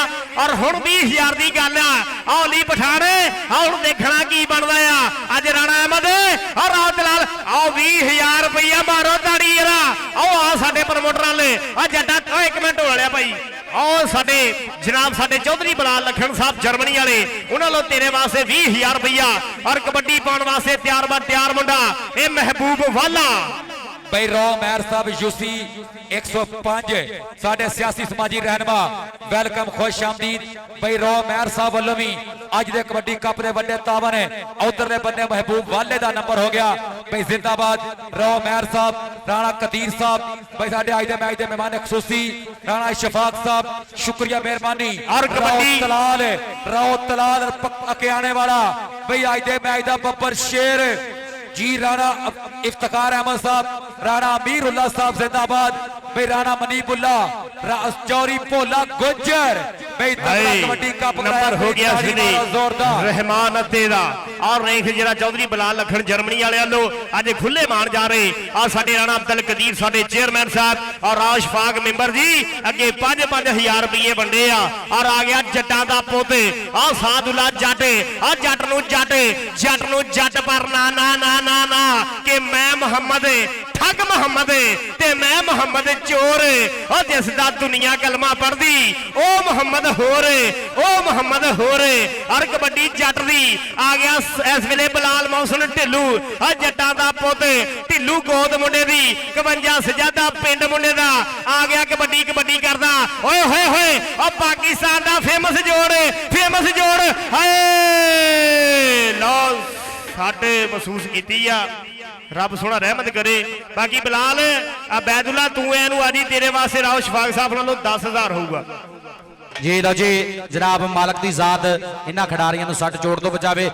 A: ਔਰ ਹੁਣ 20000 ਦੀ ਗੱਲ ਆ ਆਹ ਲਈ ਪਠਾਣ ਹੁਣ ਦੇਖਣਾ ਕੀ ਬਣਦਾ ਆ ਅੱਜ ਰਾਣਾ ਅਹਿਮਦ ਔਰ ਰਾਉ ਦਲਾਲ ਆਹ 20000 ਰੁਪਇਆ ਮਾਰੋ ਤਾੜੀ ਇਹਦਾ ਆਹ ਆ ਸਾਡੇ ਪ੍ਰਮੋਟਰਾਂ ਨੇ ਆ ਜੱਟਾ ਓ 1 ਮਿੰਟ ਹੋ ਲਿਆ ਭਾਈ ਆਹ ਸਾਡੇ ਜਨਾਬ ਸਾਡੇ ਚੌਧਰੀ ਬਲਾਲ ਲਖਣ ਸਾਹਿਬ ਜਰਮਨੀ ਵਾਲੇ ਉਹਨਾਂ ਲੋ ਤੇਰੇ ਵਾਸਤੇ 20000 ਰੁਪਇਆ ਔਰ ਕਬੱਡੀ ਪਾਉਣ ਵਾਸਤੇ ਤਿਆਰ ਮੁੰਡਾ ਇਹ ਮਹਿਬੂਬ ਵਾਲਾ
B: भाई रो मेहर साहब यूसी 105 साढ़े सियासी समाजी रहनमा वेलकम खुश आमदीद भाई रो मेहर साहब वालों भी अज दे कबड्डी कप दे वड्डे तावन है उधरले बन्ने महबूब वाले दा नंबर हो गया भाई जिंदाबाद रो मेहर साहब राणा कदीर साहब भाई साढ़े अज दे मैच दे मेहमान खसूसी राणा इशफाक साहब शुक्रिया मेहरबानी
A: और कबड्डी
B: रो तलाल अकेआने वाला भाई अज दे मैच दा बब्बर शेर जी राणा इफ्तिकार अहमद साहब राणा अमीरुल्लाह साहब जिंदाबाद भाई राणा मनीबुल्ला चौरी भोला गुज्जर भाई कबड्डी कप
A: नंबर हो गया
B: जोरदार
A: रहमान अते दा और रेख जरा चौधरी बलाल लखन जर्मनी वाले वालों आज खुले मान जा रहे आ साडे राणा अब्दुल कदीर साडे चेयरमैन साहब और राशफाक मेंबर जी अगे 5-5000 रुपये वंडे आ और आ गया जट्टां दा पुੱਤ आ साधुला जट आ जट नूं जट पर ना ना ना ना ना कि मैं मुहम्मद ठग मुहम्मद ते मैं मुहम्मद चोर और जिसदा दुनिया कलमा पढ़दी ओ मुहम्मद होर और कबड्डी जट दी आ गया इस वेले बलाल मौसम ढिल्लू और जट्टां दा पुੱਤ ढिल्लू गोद मुंडे दी 52 सजादा पिंड मुंडे दा आ गया कबड्डी करदा ओए होए होए और पाकिस्तान दा फेमस जोड़ हाय लो साडे महसूस कीती आ रब सोना रहमत करे बाकी बिलाल अबैदुल्ला तू एनू आदी तेरे वास्ते राव शफाक साहब नालों 10000 होगा
C: जी लो जी जनाब मालक दी जात इन्हां खिडारियां नूं सट चोट तो बचावे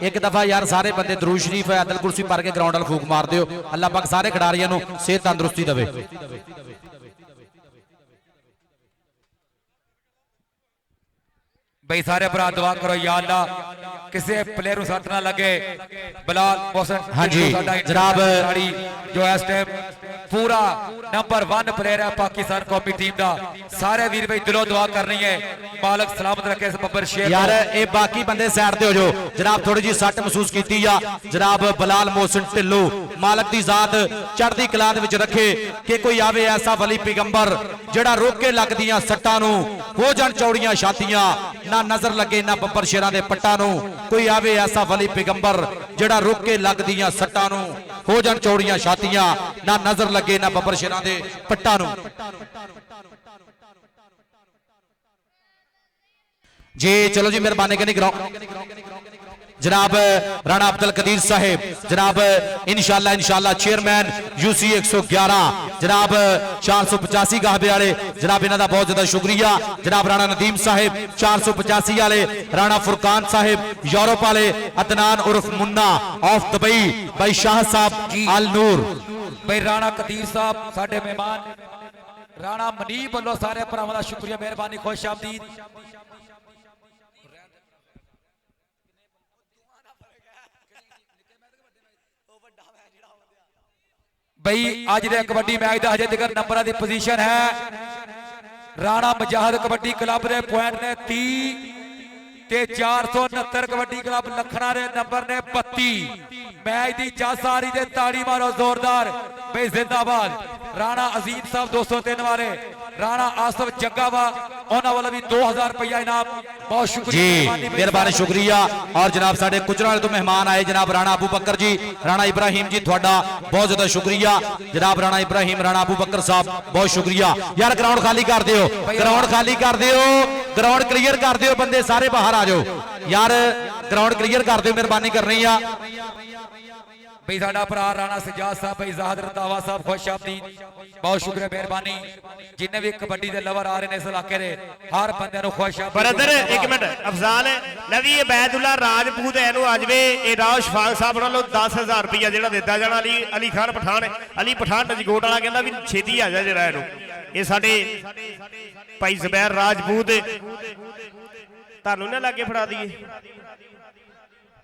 C: एक दफा यार सारे बंदे दरूद शरीफ अदल कुर्सी भर के ग्राउंड वाल फूक मार दिओ अल्लाह पाक सारे खिडारियां नूं सेहत तंदुरुस्ती देवे
B: भाई सारे भरा दुआ करो या अल्लाह किसी प्लेयर को सट ना लगे बिलाल मोहसिन
C: हाँ जी जनाब
B: जो इस टाइम पूरा नंबर 1 प्लेयर है पाकिस्तान कौमी टीम का सारे वीर भाई दिलों दुआ करनी है मालक सलामत रखे इस बब्बर शेर
C: यार ये बाकी बंदे साइड ते हो जो जनाब थोड़ी जी सट महसूस की जनाब बिलाल मोहसिन ढिल्लो मालक दी जात चढ़दी कला दे विच रखे कि कोई आवे ऐसा वली पैगंबर जेड़ा रोक के लगदियां सट्टां नूं हो जाण चौड़ियां छातियां ना नजर लगे ना बब्बर शेरां दे पट्टां नूं कोई आवे ऐसा वली पैगंबर जेड़ा रोक के लगदियां सट्टां नूं हो जाण चौड़ियां छातियां ना नजर लगे ना बब्बर शेरां दे पट्टां नूं जी चलो जी मेहरबानी करनी जनाब राणा अब्दुल कदीर साहिब जनाब इंशाल्लाह चेयरमैन यूसी 111 जनाब 485 गाहबे वाले जनाब इन्हां दा बहुत ज्यादा शुक्रिया जनाब राणा नदीम साहिब 485 वाले राणा फुरकान साहिब यूरोप वाले अदनान उर्फ मुन्ना ऑफ दुबई भाई शाह साहब अल नूर
B: भाई राणा कदीर साहब साडे मेहमान राणा मनीब वालों सारे भरावां दा शुक्रिया मेहरबानी खुश आमदीद भाई अज दे कबड्डी मैच का अजे तक नंबर की पोजीशन है राणा मुजाहिद कबड्डी क्लब के पॉइंट ने 30 ते 469 कबड्डी क्लब लखना के नंबर ने 32 मैच की जस आ रही है ताड़ी मारो जोरदार भाई जिंदाबाद राणा अजीम साहब 203 वाले राणा आसफ जग्गा वा ਉਹਨਾਂ ਵੱਲੋਂ ਵੀ 2000 ਰੁਪਇਆ ਇਨਾਮ। ਬਹੁਤ ਸ਼ੁਕਰੀਆ
C: जी मेहरबानी शुक्रिया। और जनाब साडे गुजरावाले तो मेहमान आए जनाब राणा अबू बकर जी, राणा इब्राहिम जी, थोड़ा बहुत ज्यादा शुक्रिया जनाब राणा इब्राहिम, राणा अबू बकर साहब, बहुत शुक्रिया यार। ग्राउंड खाली कर दियो, ग्राउंड खाली कर दियो, ग्राउंड क्लीयर कर दियो, बंदे सारे बाहर आ जाओ यार, ग्राउंड क्लीयर कर दियो, मेहरबानी करनी आ।
B: ਬਈ ਸਾਡਾ ਭਰਾ ਰਾਣਾ ਸਜਾਦ ਸਾਹਿਬ, ਬਈ ਜ਼ਾਹਦ ਰਤਾਵਾ ਸਾਹਿਬ, ਖੁਸ਼ਆਮਦੀਦ, ਬਹੁਤ ਸ਼ੁਕਰੀਆ ਮਿਹਰਬਾਨੀ। ਜਿੰਨੇ ਵੀ ਕਬੱਡੀ ਦੇ ਲਵਰ ਆ ਰਹੇ ਨੇ ਇਸ ਇਲਾਕੇ ਦੇ ਹਰ ਬੰਦੇ ਨੂੰ ਖੁਸ਼ਆਮਦੀਦ।
A: ਬਰਦਰ ਇੱਕ ਮਿੰਟ ਅਫਜ਼ਾਲ ਨਵੀ ਅਬੈਦੁੱਲਾ ਰਾਜਪੂਤ ਇਹਨੂੰ ਆ ਜਵੇ ਇਹ ਰਾਓ ਸ਼ਫਾਕ ਸਾਹਿਬ ਵੱਲੋਂ 10000 ਰੁਪਇਆ ਜਿਹੜਾ ਦਿੱਤਾ ਜਾਣਾ। ਅਲੀ ਖਾਨ ਪਠਾਨ, ਅਲੀ ਪਠਾਨ ਨਜਗੋਟ ਵਾਲਾ ਕਹਿੰਦਾ ਵੀ ਛੇਤੀ ਆ ਜਾ ਜਿਹੜਾ ਇਹਨੂੰ। ਇਹ ਸਾਡੇ ਭਾਈ ਜ਼ਬੈਰ ਰਾਜਪੂਤ ਤੁਹਾਨੂੰ ਨਾ ਲਾਗੇ ਫੜਾ ਦਈਏ।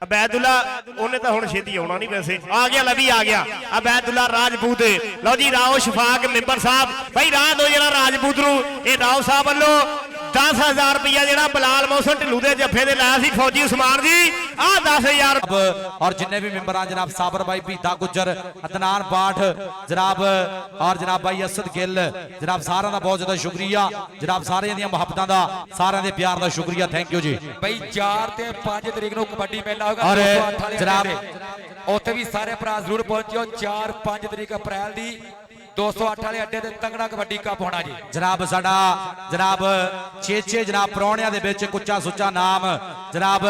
A: ਅਬੈਦੁੱਲਾ ਉਹਨੇ ਤਾਂ ਹੁਣ ਛੇਤੀ ਆਉਣਾ ਨਹੀਂ, ਵੈਸੇ ਆ ਗਿਆ, ਲਵੀ ਆ ਗਿਆ ਅਬੈਦੁੱਲਾ ਰਾਜਪੂਤ। ਲਓ ਜੀ ਰਾਓ ਸ਼ਫਾਕ ਮੈਂਬਰ ਸਾਹਿਬ ਭਾਈ ਰਾਹ ਦੋ ਜਿਹੜਾ ਰਾਜਪੂਤ ਨੂੰ। ਇਹ ਰਾਓ ਸਾਹਿਬ ਵੱਲੋਂ 10000 ਰੁਪਇਆ ਜਿਹੜਾ ਬਲਾਲ ਮੌਸਮ ਢਿੱਲੂ ਦੇ ਜੱਫੇ ਦੇ ਲਾਇਆ ਸੀ ਫੌਜੀ ਉਸਮਾਨ ਜੀ, ਆਹ 10000।
C: और जिन्ने भी मेंबर हैं जनाब साबर भाई भीता गुजर, अदनान बाठ जनाब, और जनाब भाई असद गिल, जनाब सारा का बहुत ज्यादा शुक्रिया जनाब, सारे दी मुहब्बतां दा, सारे दे प्यार दा शुक्रिया, थैंक यू जी।
B: ਬਈ 4 ਤੇ 5 ਤਰੀਕ ਨੂੰ ਕਬੱਡੀ ਮੇਲਾ ਹੋਗਾ
C: ਔਰ
B: 208 ਵਾਲੇ
C: ਜਨਾਬ
B: ਅੱਡੇ। ਉੱਥੇ ਵੀ ਸਾਰੇ ਭਰਾ ਜ਼ਰੂਰ ਪਹੁੰਚਿਓ। 4-5 ਤਰੀਕ ਅਪ੍ਰੈਲ ਦੀ 208 ਵਾਲੇ ਅੱਡੇ ਤੇ ਤਗੜਾ ਕਬੱਡੀ ਕੱਪ ਹੋਣਾ ਜੀ।
C: जनाब साडा जनाब 6 जनाब परौणियां दे विच कुच्चा सुच्चा नाम जनाब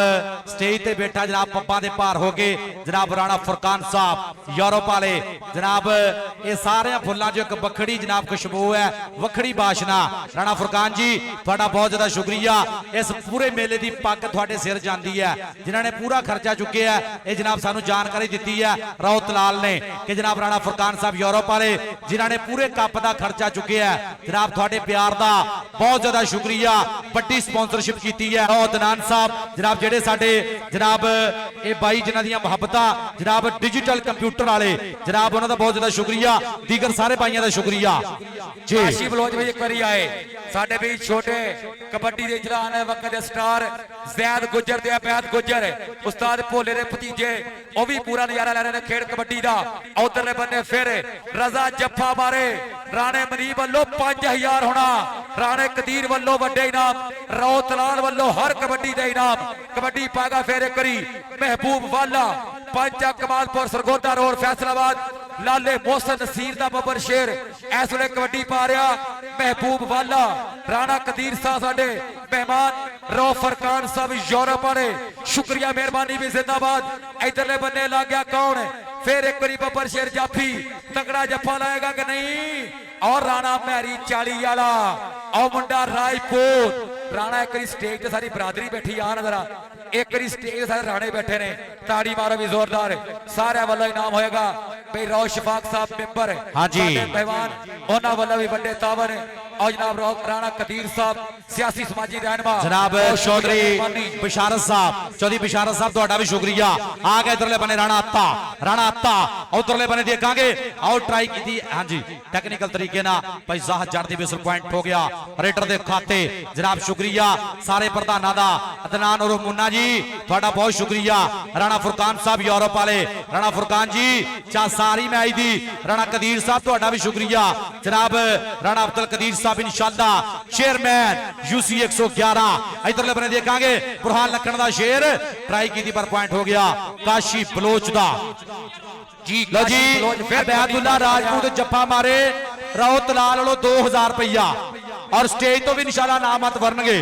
C: स्टेज ते बैठा जनाब पप्पा दे भार हो के जनाब राणा फुरकान साहब यूरोप वाले जनाब, ये सारे फुल्लां जो एक वखड़ी जनाब खुशबू है, वखड़ी बाशना। राणा फुरकान जी तुहाडा बहुत ज्यादा शुक्रिया। इस पूरे मेले की पग तुहाडे सिर जांदी है, जिन्हां ने पूरा खर्चा चुकिया है। ये जनाब सानू जानकारी दित्ती है राउत लाल ने कि जनाब राणा फुरकान साहब यूरोप वाले जिन्हां ने पूरे कप का खर्चा चुकिया है। जनाब थोड़े प्यार का बहुत ज्यादा शुक्रिया, बड़ी स्पॉन्सरशिप की है। अदनान साहब जनाब जेडे साडे जनाब ये बाई जिन्हां दी मुहब्बतां जनाब डिजिटल कंप्यूटर वाले जनाब, उन्हां दा बहुत ज्यादा शुक्रिया। दीगर सारे भाइयों का शुक्रिया जी।
B: काशी बलोच भी एक बारी आए साडे भी छोटे कबड्डी दे जलान वक्त दे स्टार जैद गुजर ते अबैद गुजर, उस्ताद भोले दे भतीजे, ਉਹ ਵੀ ਪੂਰਾ ਨਜ਼ਾਰਾ ਲੈ ਰਹੇ ਨੇ ਖੇਡ ਕਬੱਡੀ ਦਾ। ਉਧਰਲੇ ਬੰਨੇ ਫਿਰ ਰਜ਼ਾ ਜੱਫਾ ਮਾਰੇ ਰਾਣੇ ਮਨੀਬ ਵੱਲੋਂ 5000 ਹੋਣਾ, ਰਾਣੇ ਕਦੀਰ ਵੱਲੋਂ ਵੱਡੇ ਇਨਾਮ, ਰੌਤਲਾਲ ਵੱਲੋਂ ਹਰ ਕਬੱਡੀ ਦੇ ਇਨਾਮ। ਕਬੱਡੀ ਪਾਗਾ ਫੇਰ ਇੱਕ ਵਾਰੀ ਮਹਿਬੂਬ ਵਾਲਾ पंचा कमालपुर सरगोदा रोड फैसलाबाद लाले मोहसन नसीर दा बबर शेर इस वे कबड्डी पा रहा महबूब वाला राणा कदीर साहब साडे मेहमान रो फरकान साहब यूरोप वाले शुक्रिया मेहरबानी भी जिंदाबाद। इधरले बन्ने लग गया कौन फिर एक बारी बबर शेर जाफी तगड़ा जफा लाएगा कि नहीं और राणा मैरी 40 वाला और मुंडा राजपूत राणा एक स्टेज ते सारी बरादरी बैठी आ नजर एक स्टेज सारे राणे बैठे ने ताड़ी मारो भी जोरदार सारे वालों इनाम होएगा भाई रो शफाक साहब मेंबर
C: हाँ जी
B: मेहमान उन्होंने वालों भी बड़े तावर और जनाब राणा कदीर साहब सियासी समाजी रहनुमा
C: जनाब चौधरी बिशारत साहब चौधरी बिशारत साहब तुहाडा भी शुक्रिया। आ गए इधरले बने राणा अत्ता उधरले बने देखांगे आउट ट्राई की हाँ जी टेक्निकल तरीके ना भाई जाहद जड़ दी विसल पॉइंट हो गया रेडर दे खाते जनाब शुक्रिया सारे प्रधाना दा अदनान और मुन्ना जी तुहाडा बहुत शुक्रिया। राणा फुरकान साहब यूरोप वाले राणा फुरकान जी चा सारी मैच दी राणा कदीर साहब तुहाडा भी शुक्रिया जनाब राणा अब्दुल कदीर साहब इंशाअल्लाह चेयरमैन यूसी 111 इधरले बने देखांगे बुरहान लखन दा शेर ट्राई की पर पॉइंट हो गया काशी बलोच दा जी लो जी अबैदुल्ला राजपूत जफ्फा मारे राउत लाल वालों 2000 रुपया और स्टेज तो भी इंशाअल्लाह नामत वरनगे।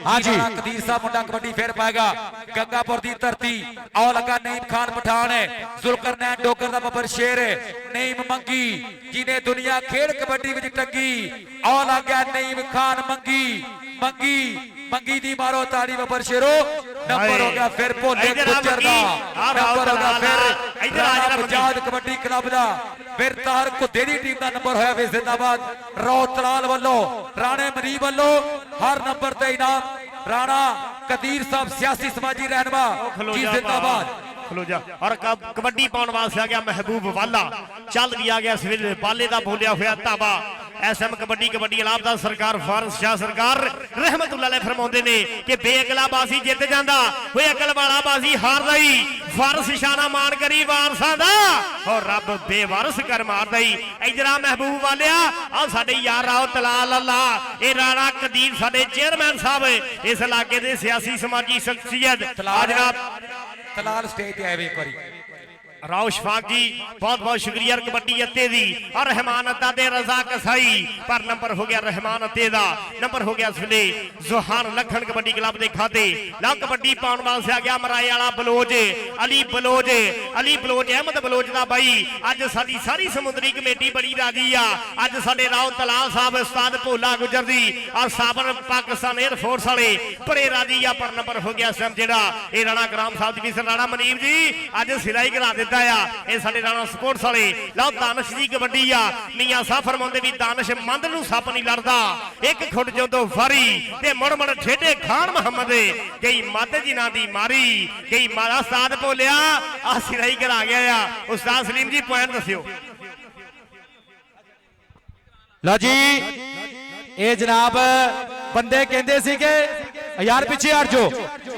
C: हाँ जी
B: कदीर साहब मुंडा कबड्डी फेर पाएगा गंगापुर दी धरती और लगा नईम खान पठान है जुल्करनैन डोगर दा बबर शेर है नईम मंगी जिन्हें दुनिया खेड कबड्डी विच टंगी और लग गया नईम खान मंगी मंगी मंगी दी मारो ताड़ी बबर शेरो नंबर हो गया फिर भोले गुजर दा नंबर हो गया फिर राणा आजाद कबड्डी क्लब दा फिर तार कुत्ते दी टीम दा नंबर होया वे जिंदाबाद रौतलाल वल्लों राणे मरी वल्लों हर नंबर ते इनाम राणा कदीर साहब सियासी समाजी रहनुमा जी जिंदाबाद
A: खलो जा और कबड्डी पाने वास्ते आ गया महबूब वाला चल भी आ गया सवेरे बाले दा बोलिया हुआ ताबा ਐਸਐਮ ਕਬੱਡੀ ਇਲਾਬ ਦਾ ਸਰਕਾਰ ਫਾਰਸ ਸ਼ਾਹ ਸਰਕਾਰ ਰਹਿਮਤੁल्लाह ਅਲੈਹ ਫਰਮਾਉਂਦੇ ਨੇ ਕਿ ਬੇਅਕਲਾ ਬਾਜ਼ੀ ਜਿੱਤ ਜਾਂਦਾ ਹੋਏ ਅਕਲ ਵਾਲਾ ਬਾਜ਼ੀ ਹਾਰਦਾ ਹੀ ਫਾਰਸ ਸ਼ਾਹ ਮਾਨ ਕਰੀ ਵਾਰਸਾਂ ਦਾ ਔਰ ਰੱਬ ਬੇਵਾਰਸ ਕਰ ਮਾਰਦਾ ਹੀ ਇਜਰਾ ਮਹਿਬੂਬ ਵਾਲਿਆ ਆ ਸਾਡੇ ਯਾਰ ਰਾਓ ਤਲਾਲ ਅੱਲਾ ਇਹ ਰਾਣਾ ਕਦੀਰ ਸਾਡੇ ਚੇਅਰਮੈਨ ਸਾਹਿਬ ਇਸ ਇਲਾਕੇ ਦੇ ਸਿਆਸੀ ਸਮਾਜੀ ਸ਼ਖਸੀਅਤ
B: ਤਲਾਲ ਸਟੇਜ ਤੇ ਆਏ ਵੇ ਇੱਕ ਵਾਰੀ
A: राव शफाक जी बहुत बहुत शुक्रिया कबड्डी अत्ते दी और रहमान अत्ता दे रजा कसाई पर नंबर हो गया रहमान अत्ते दा नंबर हो गया इसले जुहान लखन कबड्डी क्लब दे खाते ला कबड्डी पाउण वास्ते आ गया मराए वाला बलोच अली बलोच अहमद बलोच दा भाई अज साडी सारी समुद्री कमेटी बड़ी राजी आ अज साडे राव तलाल साहब उस्ताद भोला गुजर दी और साबर पाकिस्तान एयरफोर्स वाले बड़े राजी आ पर नंबर हो गया सम जेड़ा ए राणा ग्राम साहब जी राणा मनीब जी अज सिलाई करा दे राणा स्पोर्ट्स वाले लो दानिश जी कबड्डी आ मियां साहब फरमाउंदे भी दानिश मंद नूं सप नहीं लड़दा एक खुट जों फरी ते मुड़ मुड़ ठेडे खान मुहम्मद कई मद जिन्हां दी मारी कई मारा उस्ताद बोलिया आ सिराई करा गया आ उस्ताद सलीम जी पॉइंट दस्सियो
C: लो जी ये जनाब बंदे कहंदे सी कि यार पिछे हट जाओ